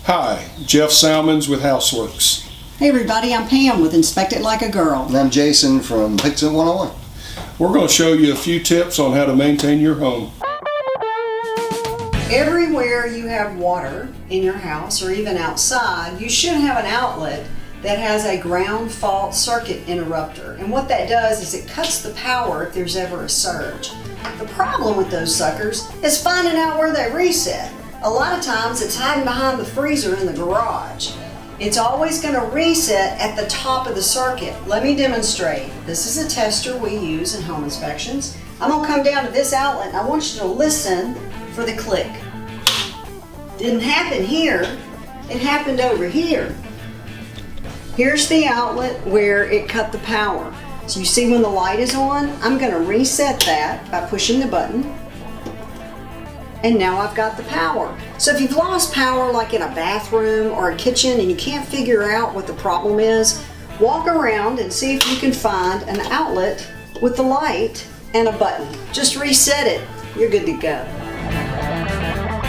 Hi, Jeff Salmons with Houseworks. Hey everybody, I'm Pam with Inspect It Like a Girl. And I'm Jason from Fix It 101. We're going to show you a few tips on how to maintain your home. Everywhere you have water in your house or even outside, you should have an outlet that has a ground fault circuit interrupter. And what that does is it cuts the power if there's ever a surge. The problem with those suckers is finding out where they reset. A lot of times it's hiding behind the freezer in the garage. It's always going to reset at the top of the circuit. Let me demonstrate. This is a tester we use in home inspections. I'm going to come down to this outlet and I want you to listen for the click. Didn't happen here, it happened over here. Here's the outlet where it cut the power. So you see when the light is on, I'm going to reset that by pushing the button. And now I've got the power. So if you've lost power like in a bathroom or a kitchen and you can't figure out what the problem is, walk around and see if you can find an outlet with the light and a button. Just reset it. You're good to go.